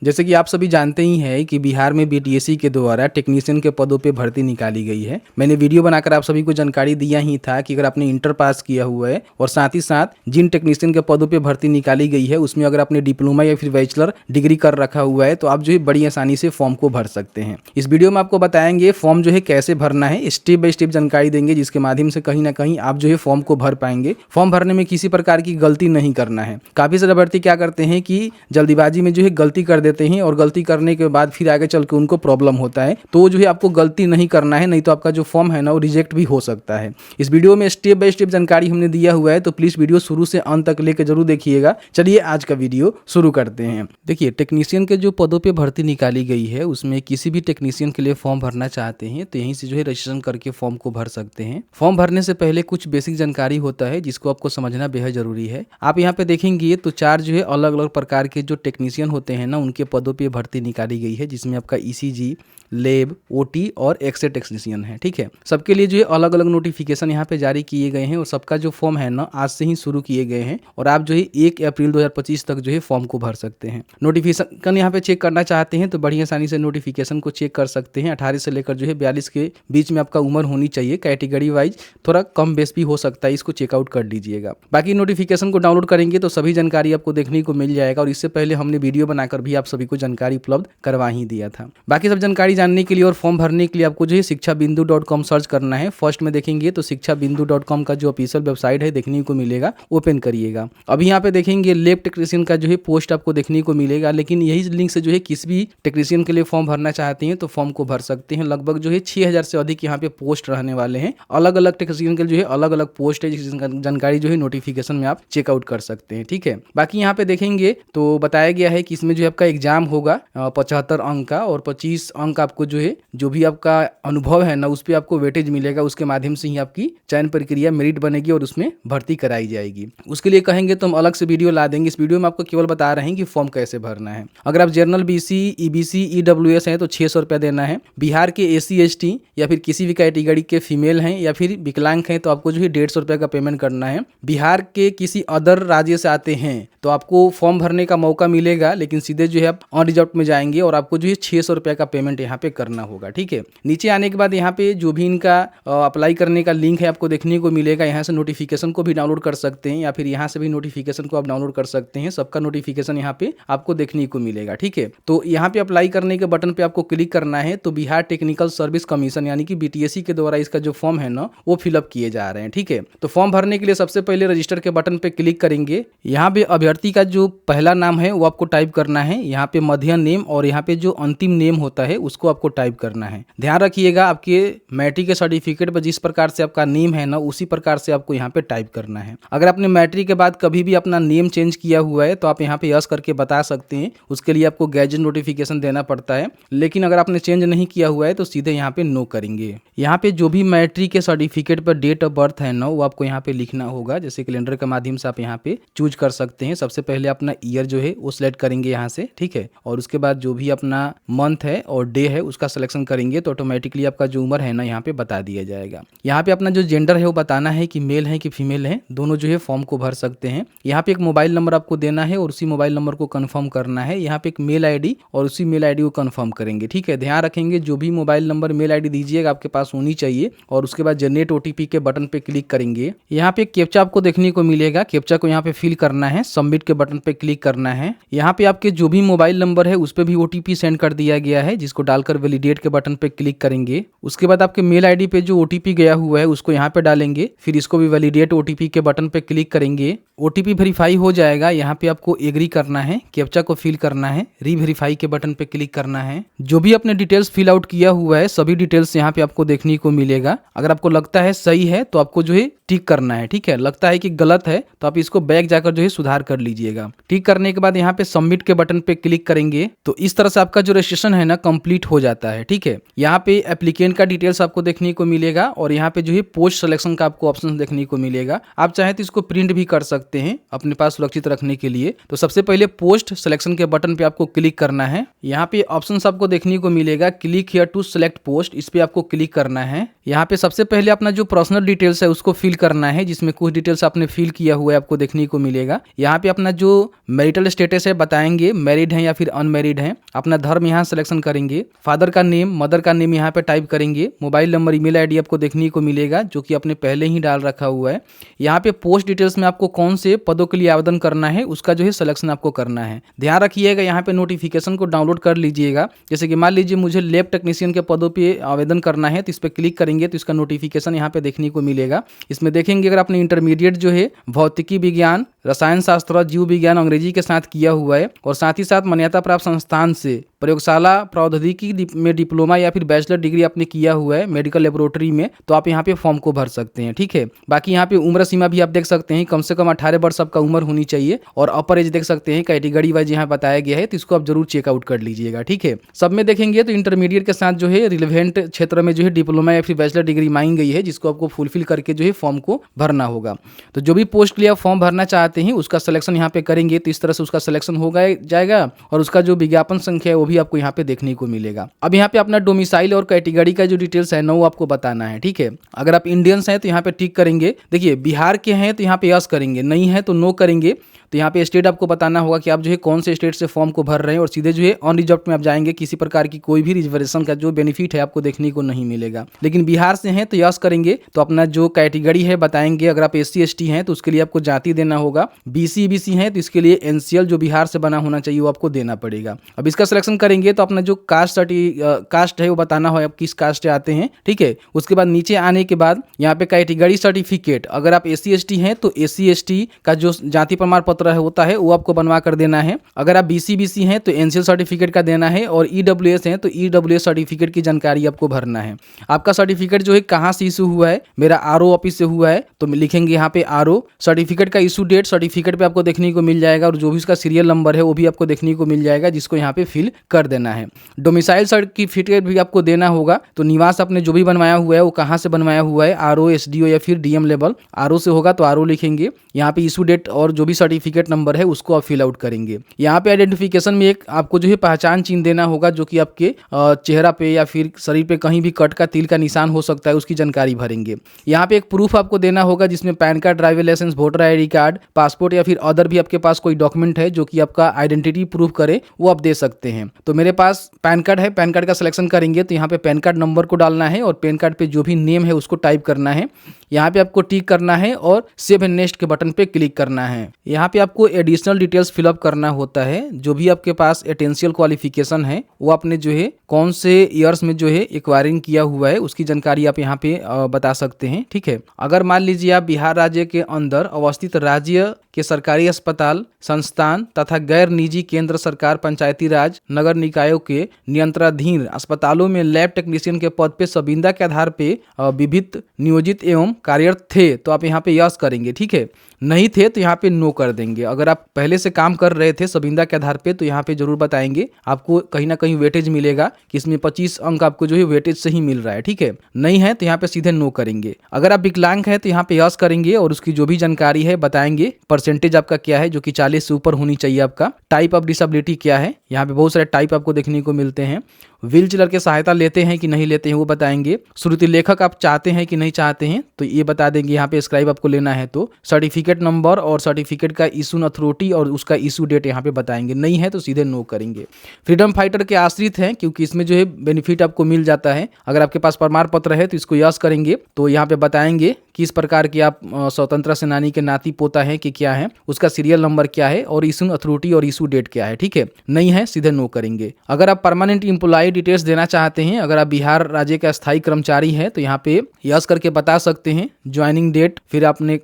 जैसे कि आप सभी जानते ही हैं कि बिहार में बीटीएससी के द्वारा टेक्नीशियन के पदों पे भर्ती निकाली गई है। मैंने वीडियो बनाकर आप सभी को जानकारी दिया ही था कि अगर आपने इंटर पास किया हुआ है और साथ ही साथ जिन टेक्नीशियन के पदों पे भर्ती निकाली गई है उसमें अगर आपने डिप्लोमा या फिर बैचलर डिग्री कर रखा हुआ है तो आप जो है बड़ी आसानी से फॉर्म को भर सकते हैं। इस वीडियो में आपको बताएंगे फॉर्म जो है कैसे भरना है, स्टेप बाय स्टेप जानकारी देंगे जिसके माध्यम से कहीं ना कहीं आप जो है फॉर्म को भर पाएंगे। फॉर्म भरने में किसी प्रकार की गलती नहीं करना है। काफी सारे अभ्यर्थी क्या करते हैं कि जल्दीबाजी में जो है गलती कर देते हैं और गलती करने के बाद फिर आगे चल के उनको प्रॉब्लम होता है। तो जो है आपको गलती नहीं करना है, नहीं तो आपका जो फॉर्म है ना वो रिजेक्ट भी हो सकता है। इस वीडियो में स्टेप बाय स्टेप जानकारी हमने दिया हुआ है, तो प्लीज वीडियो शुरू से अंत तक लेकर जरूर देखिएगा। चलिए आज का वीडियो शुरू करते हैं। देखिए, टेक्नीशियन के जो पदों पे भर्ती निकाली गई है उसमें किसी भी टेक्नीशियन के लिए फॉर्म भरना चाहते हैं तो यहीं से जो है रजिस्ट्रेशन करके फॉर्म को भर सकते हैं। फॉर्म भरने से पहले कुछ बेसिक जानकारी होता है जिसको आपको समझना बेहद जरूरी है। आप यहाँ पे देखेंगे तो चार जो है अलग अलग प्रकार के जो टेक्नीशियन होते हैं ना उनके पदों पे भर्ती निकाली गई है, जिसमें आपका ईसीजी, लैब, ओटी और एक्सरे टेक्नीशियन है। ठीक है, सबके लिए जो है अलग अलग नोटिफिकेशन यहाँ पे जारी किए गए हैं और सबका जो फॉर्म है ना आज से ही शुरू किए गए हैं और आप जो है 1 अप्रैल 2025 तक जो है फॉर्म को भर सकते हैं। नोटिफिकेशन यहाँ पे चेक करना चाहते हैं तो बड़ी आसानी से नोटिफिकेशन को चेक कर सकते हैं। 18 से लेकर जो है 42 के बीच में आपका उम्र होनी चाहिए। कैटेगरी वाइज थोड़ा कम बेस भी हो सकता है, इसको चेकआउट कर लीजिएगा। बाकी नोटिफिकेशन को डाउनलोड करेंगे तो सभी जानकारी आपको देखने को मिल जाएगा और इससे पहले हमने वीडियो बनाकर भी आप सभी को जानकारी उपलब्ध करवा ही दिया था। बाकी सब जानकारी जानने के लिए और फॉर्म भरने के लिए आपको जो है शिक्षाबिंदु.com सर्च करना है। फर्स्ट में देखेंगे तो शिक्षाबिंदु.com का जो ऑफिशियल वेबसाइट है देखने को मिलेगा, ओपन करिएगा। अभी यहाँ पे देखेंगे लैब टेक्नीशियन का जो है पोस्ट आपको देखने को मिलेगा, लेकिन यही लिंक से जो है किसी भी टेक्नीशियन के लिए फॉर्म भरना चाहते हैं तो फॉर्म को भर सकते हैं। लगभग जो है 6000 से अधिक यहाँ पे पोस्ट रहने वाले हैं। अलग अलग टेक्नीशियन के जो है अलग अलग पोस्ट है, जिसकी जानकारी जो है नोटिफिकेशन में आप चेकआउट कर सकते हैं। ठीक है, बाकी यहाँ पे देखेंगे तो बताया गया है कि इसमें जो है आपका एग्जाम होगा 75 अंक का और 25 अंक आपको जो है जो भी आपका अनुभव है ना उस पर आपको वेटेज मिलेगा। उसके माध्यम से ही आपकी चयन प्रक्रिया मेरिट बनेगी और उसमें भर्ती कराई जाएगी। उसके लिए कहेंगे तो हम अलग से वीडियो ला देंगे। इस वीडियो में आपको केवल बता रहे हैं कि फॉर्म कैसे भरना है। अगर आप जनरल बीसी, ईबीसी, ईडब्ल्यूएस हैं तो 600 रुपया देना है। बिहार के एससी एसटी या फिर किसी भी कैटेगरी के फीमेल हैं या फिर विकलांग हैं तो आपको जो है 150 रुपया का पेमेंट करना है। बिहार के किसी अदर राज्य से आते हैं तो आपको फॉर्म भरने का मौका मिलेगा, लेकिन सीधे जो है आप अनरिजर्व में जाएंगे और आपको जो है 600 रुपया का पेमेंट यहाँ पे करना होगा। ठीक है, नीचे आने के बाद यहाँ पे जो भी इनका अप्लाई करने का लिंक है आपको देखने को मिलेगा। यहाँ से नोटिफिकेशन को भी डाउनलोड कर सकते हैं या फिर यहाँ से भी नोटिफिकेशन को आप डाउनलोड कर सकते हैं। सबका नोटिफिकेशन यहाँ पे आपको देखने को मिलेगा। ठीक है, तो यहाँ पे अप्लाई करने के बटन पे आपको क्लिक करना है तो बिहार टेक्निकल सर्विस कमीशन यानी कि बीटीएससी के द्वारा इसका जो फॉर्म है ना वो फिलअप किए जा रहे हैं। ठीक है, तो फॉर्म भरने के लिए सबसे पहले रजिस्टर के बटन पे क्लिक करेंगे। यहाँ पे अभ्यर्थी का जो पहला नाम है वो आपको टाइप करना है, यहाँ पे मध्य नेम और यहाँ पे जो अंतिम नेम होता है उसको आपको टाइप करना है। ध्यान रखिएगा आपके मैट्रिक के सर्टिफिकेट पर जिस प्रकार से आपका नेम है ना उसी प्रकार से आपको यहाँ पे टाइप करना है। अगर आपने मैट्रिक के बाद कभी भी अपना नेम चेंज किया हुआ है तो आप यहाँ पे यस करके बता सकते हैं। उसके लिए आपको गैजेट नोटिफिकेशन देना पड़ता है, लेकिन अगर आपने चेंज नहीं किया हुआ है तो सीधे यहाँ पे नो करेंगे। यहाँ पे जो भी मैट्रिक के सर्टिफिकेट पर डेट ऑफ बर्थ है ना वो आपको यहाँ पे लिखना होगा। जैसे कैलेंडर के माध्यम से आप यहाँ पे चूज कर सकते हैं। सबसे पहले अपना ईयर जो है वो सिलेक्ट करेंगे यहाँ से। ठीक है, और उसके बाद जो भी अपना मंथ है और डे है उसका सिलेक्शन करेंगे तो ऑटोमेटिकली आपका जो उम्र है ना यहाँ पे बता दिया जाएगा। यहाँ पे अपना जो जेंडर है वो बताना है कि मेल है कि फीमेल है, दोनों जो है फॉर्म को भर सकते हैं। यहाँ पे एक मोबाइल नंबर आपको देना है और उसी मोबाइल नंबर को कंफर्म करना है। यहाँ पे एक मेल आईडी और उसी मेल आईडी को कंफर्म करेंगे। ठीक है, ध्यान रखेंगे जो भी मोबाइल नंबर मेल आईडी दीजिएगा आपके पास होनी चाहिए और उसके बाद जनरेट ओटीपी के बटन पे क्लिक करेंगे। यहाँ पे कैप्चा आपको देखने को मिलेगा, कैप्चा को यहाँ पे फिल करना है, सबमिट के बटन पे क्लिक करना है। यहाँ पे आपके जो भी मोबाइल नंबर है उस पे भी ओटीपी सेंड कर दिया गया है, जिसको डालकर वैलिडेट के बटन पे क्लिक करेंगे। उसके बाद आपके मेल आईडी पे जो ओटीपी गया हुआ है उसको यहाँ पे डालेंगे, फिर इसको भी वैलिडेट ओटीपी के बटन पे क्लिक करेंगे। ओटीपी वेरीफाई हो जाएगा, यहाँ पे आपको एग्री करना है, कैप्चा को फिल करना है, रीवेरीफाई के बटन पे क्लिक करना है। जो भी आपने डिटेल्स फिल आउट किया हुआ है सभी डिटेल्स यहाँ पे आपको देखने को मिलेगा। अगर आपको लगता है सही है तो आपको जो है टिक करना है। ठीक है, लगता है कि गलत है तो आप इसको बैक जाकर जो है सुधार कर लीजिएगा। टिक करने के बाद यहाँ पे सबमिट के बटन पे क्लिक करेंगे तो इस तरह से आपका जो रजिस्ट्रेशन है ना कंप्लीट हो जाता है। ठीक है, यहाँ पे एप्लीकेंट का डिटेल्स आपको देखने को मिलेगा और यहाँ पे जो है पोस्ट सिलेक्शन का आपको ऑप्शन देखने को मिलेगा। आप चाहे तो इसको प्रिंट भी कर सकते हैं अपने पास सुरक्षित रखने के लिए। तो सबसे पहले पोस्ट सिलेक्शन के बटन पे आपको क्लिक करना है। यहाँ पे ऑप्शन आपको देखने को मिलेगा, click here to select post, इस पे आपको क्लिक करना है। यहाँ पे सबसे पहले अपना जो पर्सनल डिटेल्स है उसको फिल करना है, जिसमें कुछ डिटेल्स आपने फिल किया हुआ है आपको देखने को मिलेगा। यहाँ पे अपना जो मैरिटल स्टेटस है बताएंगे, मैरिड हैं या फिर अनमैरिड हैं। अपना धर्म यहाँ सिलेक्शन करेंगे, फादर का नेम, मदर का नेम यहाँ पे टाइप करेंगे। मोबाइल नंबर, ईमेल आईडी आपको देखने को मिलेगा जो कि आपने पहले ही डाल रखा हुआ है। यहाँ पे पोस्ट डिटेल्स में आपको कौन से पदों के लिए आवेदन करना है उसका जो है सिलेक्शन आपको करना है। ध्यान रखिएगा यहाँ पे नोटिफिकेशन को डाउनलोड कर लीजिएगा। जैसे कि मान लीजिए मुझे लैब टेक्नीशियन के पदों पे आवेदन करना है, तो इस पर क्लिक करेंगे तो इसका नोटिफिकेशन यहाँ पे देखने को मिलेगा। इसमें देखेंगे अगर आपने इंटरमीडिएट जो है भौतिकी विज्ञान, रसायन शास्त्र, जीव विज्ञान अंग्रेजी के साथ किया हुआ है और साथ ही साथ मान्यता प्राप्त संस्थान से प्रयोगशाला प्रौद्योगिकी में डिप्लोमा या फिर बैचलर डिग्री आपने किया हुआ है मेडिकल लेबोरेटरी में, तो आप यहाँ पे फॉर्म को भर सकते हैं। ठीक है, बाकी यहाँ पे उम्र सीमा भी आप देख सकते हैं, कम से कम 18 वर्ष आपका उम्र होनी चाहिए और अपर एज देख सकते हैं, कैटेगरी वाइज यहाँ बताया गया है, तो इसको आप जरूर चेकआउट कर लीजिएगा। ठीक है, सब में देखेंगे तो इंटरमीडिएट के साथ जो है रिलेवेंट क्षेत्र में जो है डिप्लोमा या फिर बैचलर डिग्री मांगी गई है, जिसको आपको फुलफिल करके जो है फॉर्म को भरना होगा। तो जो भी पोस्ट के लिए आप फॉर्म भरना चाहते हैं उसका सिलेक्शन यहाँ पे करेंगे, तो इस तरह से उसका सिलेक्शन हो जाएगा और उसका जो विज्ञापन संख्या है वो भी आपको यहाँ पे देखने को मिलेगा। अब यहाँ पे अपना डोमिसाइल और कैटेगरी का जो डिटेल्स है ना वो आपको बताना है। ठीक है, अगर आप इंडियंस हैं तो यहाँ पे टिक करेंगे। देखिए बिहार के हैं तो यहाँ पे यस करेंगे, नहीं है तो नो करेंगे। तो यहाँ पे स्टेट आपको बताना होगा कि आप जो है कौन से स्टेट से फॉर्म को भर रहे हैं और सीधे जो है अनरिजर्व्ड में आप जाएंगे। किसी प्रकार की कोई भी रिजर्वेशन का जो बेनिफिट है आपको देखने को नहीं मिलेगा। लेकिन बिहार से हैं तो यस करेंगे, तो अपना जो कैटेगरी है बताएंगे। अगर आप SC ST हैं तो उसके लिए आपको जाति देना होगा। BC BC हैं तो इसके लिए NCL जो बिहार से बना होना चाहिए वो आपको देना पड़ेगा। अब इसका सिलेक्शन करेंगे तो अपना जो कास्ट है वो बताना हो आप किस कास्ट से आते हैं। ठीक है, उसके बाद नीचे आने के बाद यहाँ पे कैटेगरी सर्टिफिकेट, अगर आप SC ST हैं तो SC ST का जो जाति प्रमाण पत्र होता है वो आपको बनवा कर देना है। अगर आप BC BC हैं तो NCL सर्टिफिकेट का देना है और EWS हैं तो EWS सर्टिफिकेट की जानकारी आपको भरना है। आपका सर्टिफिकेट जो है कहाँ से इशू हुआ है, मेरा RO ऑफिस से हुआ है तो लिखेंगे यहाँ पे RO। सर्टिफिकेट का इशू डेट सर्टिफिकेट पे आपको देखने को मिल जाएगा और जो भी उसका सीरियल नंबर है वो भी आपको देखने को मिल जाएगा, जिसको यहाँ पे फिल कर देना है। डोमिसाइल सर्टिफिकेट भी आपको देना होगा, तो निवास आपने जो भी बनवाया हुआ है वो कहाँ से बनवाया हुआ है, RO SDO या फिर DM लेवल। RO से होगा तो RO लिखेंगे। यहाँ पे इशू डेट और जो भी सर्टिफिकेट नंबर है उसको आप फिल आउट करेंगे। यहाँ पे आइडेंटिफिकेशन में एक आपको जो है पहचान चिन्ह देना होगा, जो कि आपके चेहरा पे या फिर शरीर पे कहीं भी कट का तिल का निशान हो सकता है, उसकी जानकारी भरेंगे। यहाँ पे एक प्रूफ आपको देना होगा जिसमें PAN card, driving licence, voter ID card, passport या फिर अदर भी आपके पास कोई डॉक्यूमेंट है जो कि आपका आइडेंटिटी प्रूफ करे वो आप दे सकते हैं। तो मेरे पास पैन कार्ड है, पैन कार्ड का सिलेक्शन करेंगे तो यहाँ पे पैन कार्ड नंबर को डालना है और पैन कार्ड पे जो भी नेम है उसको टाइप करना है। यहाँ पे आपको टिक करना है और सेव एंड नेक्स्ट के बटन पे क्लिक करना है। यहाँ पे आपको एडिशनल डिटेल्स फिलअप करना होता है। जो भी आपके पास एटेंशियल क्वालिफिकेशन है वो आपने जो है कौन से ईयर्स में जो है एक्वायरिंग किया हुआ है उसकी जानकारी आप यहाँ पे बता सकते हैं। ठीक है, अगर मान लीजिए आप बिहार राज्य के अंदर अवस्थित राज्य के सरकारी अस्पताल, संस्थान तथा गैर निजी केंद्र सरकार, पंचायती राज, नगर निकायों के नियंत्रणाधीन अस्पतालों में लैब टेक्नीशियन के पद पे संविदा के आधार पे विभिन्न नियोजित एवं कार्यरत थे तो आप यहाँ पे यस करेंगे। ठीक है, नहीं थे तो यहाँ पे नो कर देंगे। अगर आप पहले से काम कर रहे थे संविदा के आधार पे तो यहाँ पे जरूर बताएंगे, आपको कहीं ना कहीं वेटेज मिलेगा कि इसमें 25 अंक आपको जो है वेटेज से ही मिल रहा है। ठीक है, नहीं है तो यहाँ पे सीधे नो करेंगे। अगर आप विकलांग है तो यहाँ पे यस करेंगे और उसकी जो भी जानकारी है बताएंगे। परसेंटेज आपका क्या है जो कि 40 से ऊपर होनी चाहिए आपका। टाइप ऑफ डिसेबिलिटी क्या है, यहाँ पे बहुत सारे टाइप आपको देखने को मिलते हैं। व्हील चेयर की सहायता लेते हैं कि नहीं लेते हैं वो बताएंगे। श्रुति लेखक आप चाहते हैं कि नहीं चाहते हैं तो ये बता देंगे। यहाँ पे स्क्राइब आपको लेना है तो सर्टिफिकेट नंबर और सर्टिफिकेट का इशू अथॉरिटी और उसका इशू डेट यहाँ पे बताएंगे। नहीं है तो सीधे नो करेंगे। फ्रीडम फाइटर के आश्रित हैं क्योंकि इसमें जो है बेनिफिट आपको मिल जाता है। अगर आपके पास प्रमाण पत्र है तो इसको यस करेंगे, तो यहाँ पे बताएंगे किस प्रकार की आप स्वतंत्रता सेनानी के नाती पोता है कि क्या है, उसका सीरियल नंबर क्या है और इशू अथॉरिटी और इशू डेट क्या है। ठीक है, नहीं है सीधे नो करेंगे। अगर आप परमानेंट एम्प्लॉय डिटेल्स देना चाहते हैं, अगर आप बिहार राज्य का स्थायी कर्मचारी हैं तो यहाँ पे यस करके बता सकते हैं। ज्वाइनिंग डेट, फिर आपने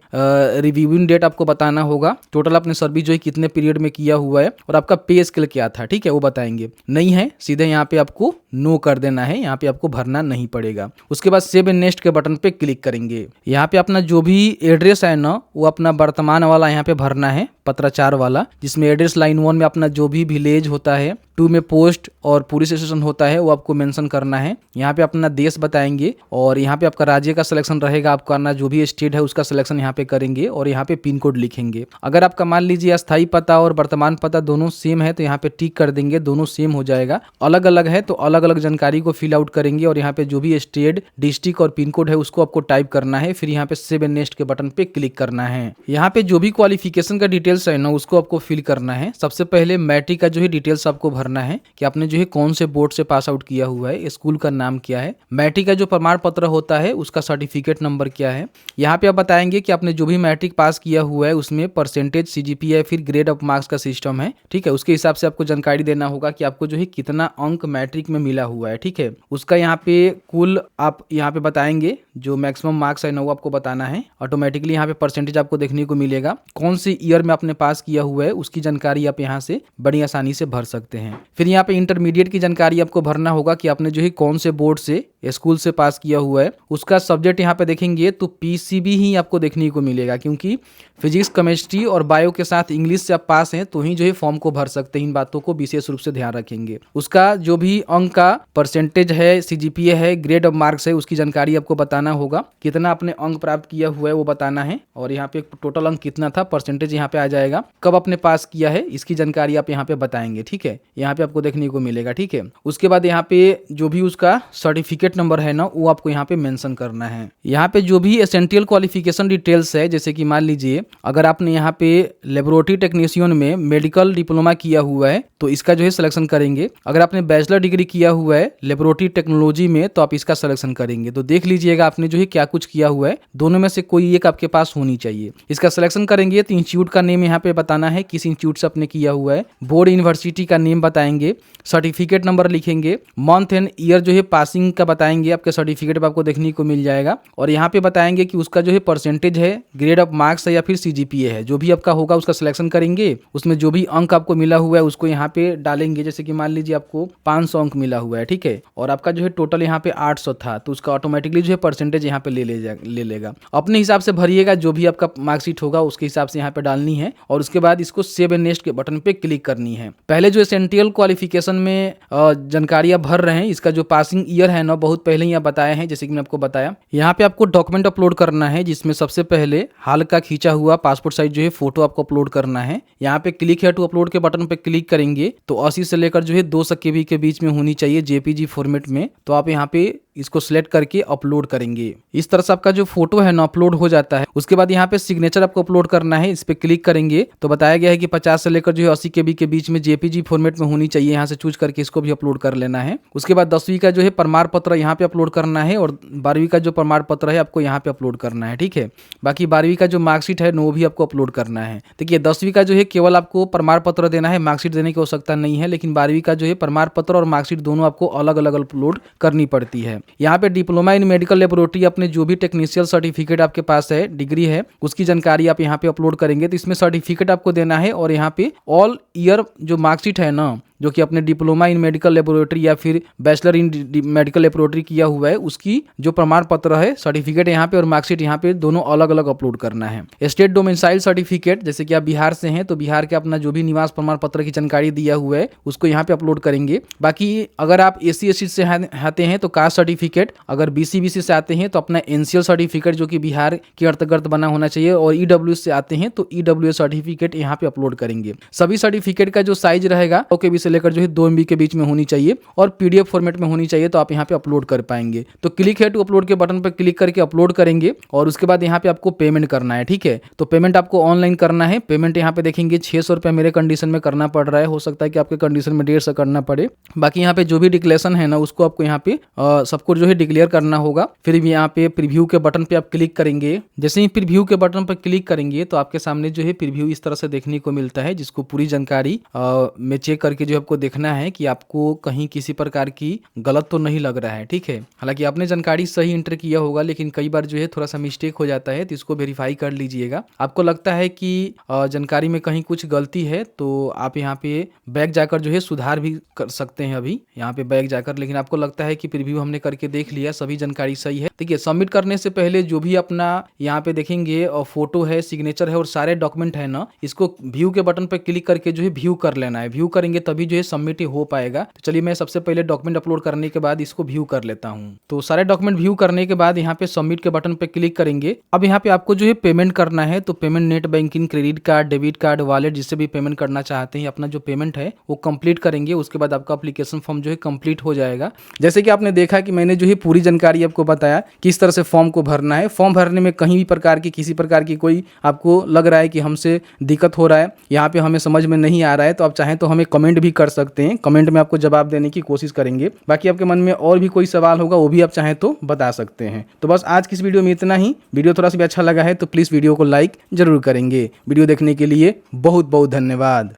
रिव्यूइंग डेट आपको बताना होगा। टोटल आपने सर्विस जो है कितने पीरियड में किया हुआ है और आपका पे स्केल क्या था। ठीक है, वो बताएंगे। नहीं है सीधे यहाँ पे आपको नो कर देना है, यहाँ पे आपको भरना नहीं पड़ेगा। उसके बाद सेव एंड नेक्स्ट के बटन पे क्लिक करेंगे। यहाँ पे अपना जो भी एड्रेस है ना वो अपना वर्तमान वाला यहाँ पे भरना है, पत्राचार वाला, जिसमें एड्रेस लाइन 1 में अपना जो भी विलेज होता है, 2 में पोस्ट और पुलिस स्टेशन होता है वो आपको मेंशन करना है। यहाँ पे अपना देश बताएंगे और यहाँ पे आपका राज्य का सिलेक्शन रहेगा, आप करना जो भी स्टेट है उसका सिलेक्शन यहाँ पे करेंगे और यहाँ पे पिन कोड लिखेंगे। अगर आपका मान लीजिए अस्थायी पता और वर्तमान पता दोनों सेम है तो यहाँ पे टिक कर देंगे, दोनों सेम हो जाएगा। अलग अलग है तो अलग अलग जानकारी को फिल आउट करेंगे और यहाँ पे जो भी स्टेट, डिस्ट्रिक्ट और पिन कोड है उसको आपको टाइप करना है। फिर यहाँ पे सेव एंड नेक्स्ट के बटन पे क्लिक करना है। यहाँ पे जो भी क्वालिफिकेशन का डिटेल्स है ना उसको आपको फिल करना है। सबसे पहले मैट्रिक का जो है डिटेल्स आपको भरना है कि आपने जो है कौन से बोर्ड से पास आउट किया हुआ है, स्कूल का नाम क्या है, मैट्रिक का जो प्रमाण पत्र होता है उसका सर्टिफिकेट नंबर क्या है। यहाँ पे आप बताएंगे कि आपने जो भी मैट्रिक पास किया हुआ है उसमें परसेंटेज, सीजीपीए है, फिर ग्रेड ऑफ मार्क्स का सिस्टम है, ठीक है। उसके हिसाब से आपको जानकारी देना होगा कि आपको जो है कितना अंक मैट्रिक में मिला हुआ है, ठीक है। उसका यहाँ पे कुल आप यहाँ पे बताएंगे, जो मैक्सिमम मार्क्स है ना वो आपको बताना है। ऑटोमेटिकली यहाँ पे परसेंटेज आपको देखने को मिलेगा। कौन सी ईयर में आपने पास किया हुआ है उसकी जानकारी आप यहाँ से बड़ी आसानी से भर सकते हैं। फिर यहाँ पे इंटरमीडिएट की जानकारी आपको भरना होगा कि आपने जो है कौन से बोर्ड से, स्कूल से पास किया हुआ है। उसका सब्जेक्ट यहाँ पे देखेंगे तो पीसीबी ही आपको देखने को मिलेगा, क्योंकि फिजिक्स, केमिस्ट्री और बायो के साथ इंग्लिश से आप पास हैं तो ही जो है फॉर्म को भर सकते हैं। इन बातों को विशेष रूप से ध्यान रखेंगे। उसका जो भी अंक का परसेंटेज है, सीजीपीए है, ग्रेड ऑफ मार्क्स है, उसकी जानकारी आपको बताना होगा। कितना आपने अंक प्राप्त किया हुआ है वो बताना है और यहाँ पे टोटल अंक कितना था, परसेंटेज यहाँ पे आ जाएगा। कब आपने पास किया है इसकी जानकारी आप यहाँ पे बताएंगे, ठीक है। यहाँ पे आपको देखने को मिलेगा, ठीक है। उसके बाद यहाँ पे जो भी उसका सर्टिफिकेट नंबर है ना वो आपको यहाँ पे मेंशन करना है। यहाँ पे जो भी एसेंशियल क्वालिफिकेशन डिटेल्स है, जैसे कि मान लीजिए अगर आपने यहाँ पे लेबोरेटरी टेक्नीशियन में मेडिकल डिप्लोमा किया हुआ है तो इसका जो है सिलेक्शन करेंगे। अगर आपने बैचलर डिग्री किया हुआ है लेबोरेटरी टेक्नोलॉजी में तो आप इसका सिलेक्शन करेंगे। तो देख लीजिएगा आपने जो है क्या कुछ किया हुआ है, दोनों में से कोई एक आपके पास होनी चाहिए। इसका सिलेक्शन करेंगे तो इंस्टीट्यूट का नेम यहाँ पे बताना है, किस इंस्टीट्यूट से आपने किया हुआ है। बोर्ड, यूनिवर्सिटी का नेम बताएंगे, सर्टिफिकेट नंबर लिखेंगे, मंथ एंड ईयर जो है पासिंग का बताएंगे, आपके सर्टिफिकेट पे आपको देखने को मिल जाएगा। और यहाँ पे बताएंगे कि उसका जो है परसेंटेज है, ग्रेड ऑफ मार्क्स है या फिर सीजीपीए है, जो भी आपका होगा उसका सिलेक्शन करेंगे। उसमें जो भी अंक आपको मिला हुआ है उसको यहाँ पे डालेंगे। जैसे कि मान लीजिए आपको 500 अंक मिला हुआ है, ठीक है, और आपका जो है टोटल यहाँ पे 800 था तो उसका ऑटोमेटिकली जो है परसेंटेज यहाँ पे ले लेगा। अपने हिसाब से भरिएगा, जो भी आपका मार्कशीट होगा उसके हिसाब से यहाँ पे डालनी है और उसके बाद इसको सेव एंड नेक्स्ट के बटन पे क्लिक करनी है। पहले जो एसेंशियल क्वालिफिकेशन में जानकारी आप भर रहे हैं, इसका जो पासिंग ईयर है ना बहुत पहले ही आप बताए हैं, जैसे कि मैंने आपको बताया। यहाँ पे आपको डॉक्यूमेंट अपलोड करना है, जिसमें सबसे पहले हाल का खींचा हुआ पासपोर्ट साइज जो है फोटो आपको अपलोड करना है। यहाँ पे क्लिक है टू अपलोड के बटन पे क्लिक करेंगे तो 80 से लेकर जो है 200 KB के बीच में होनी चाहिए जेपीजी फॉर्मेट में। तो आप यहाँ पे इसको सिलेक्ट करके अपलोड करेंगे। इस तरह से आपका जो फोटो है ना अपलोड हो जाता है। उसके बाद यहाँ पे सिग्नेचर आपको अपलोड करना है, इस पे क्लिक करेंगे तो बताया गया है कि 50 से लेकर जो है 80 KB के बीच में जेपीजी फॉर्मेट में होनी चाहिए। यहाँ से चूज करके इसको भी अपलोड कर लेना है। उसके बाद 10वीं का जो है प्रमाण पत्र यहाँ पे अपलोड करना है और 12वीं का जो प्रमाण पत्र है आपको यहाँ पे अपलोड करना है, ठीक है। बाकी 12वीं का जो मार्कशीट है वो भी आपको अपलोड करना है। देखिए 10वीं का जो है केवल आपको प्रमाण पत्र देना है, मार्कशीट देने की आवश्यकता नहीं है, लेकिन 12वीं का जो है प्रमाण पत्र और मार्कशीट दोनों आपको अलग अलग अपलोड करनी पड़ती है। यहाँ पे डिप्लोमा इन मेडिकल लेबोरेटरी, अपने जो भी टेक्नीशियल सर्टिफिकेट आपके पास है, डिग्री है, उसकी जानकारी आप यहाँ पे अपलोड करेंगे। तो इसमें सर्टिफिकेट आपको देना है और यहाँ पे ऑल ईयर जो मार्कशीट है ना, जो कि अपने डिप्लोमा इन मेडिकल लेबोरेटरी या फिर बैचलर इन मेडिकल लेबोरेटरी किया हुआ है उसकी जो प्रमाण पत्र है, सर्टिफिकेट यहाँ पे और मार्कशीट यहाँ पे दोनों अलग अलग अपलोड करना है। स्टेट डोमिसाइल सर्टिफिकेट, जैसे कि आप बिहार से हैं तो बिहार के अपना जो भी निवास प्रमाण पत्र की जानकारी दिया हुआ है उसको यहाँ पे अपलोड करेंगे। बाकी अगर आप SC/ST से आते हैं तो कास्ट सर्टिफिकेट, अगर BC/BC से आते हैं तो अपना NCL सर्टिफिकेट जो कि बिहार के अंतर्गत बना होना चाहिए, और EWS से आते हैं तो EWS सर्टिफिकेट यहाँ पे अपलोड करेंगे। सभी सर्टिफिकेट का जो साइज रहेगा OKB से लेकर जो है 2 MB के बीच में होनी चाहिए और PDF फॉर्मेट में होनी चाहिए, तो आप यहाँ पे अपलोड कर पाएंगे। तो क्लिक है टू अपलोड के बटन पर क्लिक करके अपलोड करेंगे और उसके बाद यहाँ पे आपको पेमेंट करना है, ठीक है। तो पेमेंट आपको ऑनलाइन करना है। पेमेंट यहाँ पे देखेंगे 600 रुपये मेरे कंडीशन में करना पड़ रहा है, हो सकता है कि आपके कंडीशन में 150 करना पड़े। बाकी यहाँ पे जो भी डिक्लेरेशन है ना उसको आपको यहाँ पे सबको जो है डिक्लेयर करना होगा। फिर यहाँ पे प्रीव्यू के बटन पे आप क्लिक करेंगे। जैसे ही प्रीव्यू के बटन पर क्लिक करेंगे तो आपके सामने जो है प्रीव्यू इस तरह से देखने को मिलता है, जिसको पूरी जानकारी में चेक करके जो आपको देखना है कि आपको कहीं किसी प्रकार की गलत तो नहीं लग रहा है, ठीक है। हालांकि आपने जानकारी सही इंटर किया होगा, लेकिन कई बार जो है थोड़ा सा मिस्टेक हो जाता है, तो इसको वेरीफाई कर लीजिएगा। आपको लगता है कि जानकारी में कहीं कुछ गलती है तो आप यहाँ पे बैक जाकर जो है सुधार भी कर सकते हैं। अभी यहाँ पे बैक जाकर, लेकिन आपको लगता है कि प्रीव्यू हमने करके देख लिया, सभी जानकारी सही है। देखिए सबमिट करने से पहले जो भी अपना यहाँ पे देखेंगे फोटो है, सिग्नेचर है और सारे डॉक्यूमेंट है ना, इसको व्यू के बटन पे क्लिक करके जो है व्यू कर लेना है। व्यू करेंगे तभी जो है सबमिट हो पाएगा। तो चलिए मैं सबसे पहले डॉक्यूमेंट अपलोड करने के बाद इसको व्यू कर लेता हूँ। तो सारे डॉक्यूमेंट व्यू करने के बाद यहाँ पे सबमिट के बटन पे क्लिक करेंगे। अब यहाँ पे आपको जो है पेमेंट करना है, तो payment net banking, credit card, debit card, wallet, जिससे भी पेमेंट करना चाहते हैं अपना जो पेमेंट है वो कंप्लीट करेंगे। उसके बाद आपका एप्लीकेशन फॉर्म जो है कंप्लीट हो जाएगा। जैसे कि आपने देखा कि मैंने जो है पूरी जानकारी आपको बताया किस तरह से फॉर्म को भरना है। फॉर्म भरने में कहीं भी प्रकार की किसी प्रकार की कोई आपको लग रहा है कि हमसे दिक्कत हो रहा है, यहाँ पे हमें समझ में नहीं आ रहा है, तो आप चाहें तो हमें कमेंट भी कर सकते हैं। कमेंट में आपको जवाब देने की कोशिश करेंगे। बाकी आपके मन में और भी कोई सवाल होगा वो भी आप चाहें तो बता सकते हैं। तो बस आज की इस वीडियो में इतना ही। वीडियो थोड़ा सा भी अच्छा लगा है तो प्लीज़ वीडियो को लाइक जरूर करेंगे। वीडियो देखने के लिए बहुत बहुत धन्यवाद।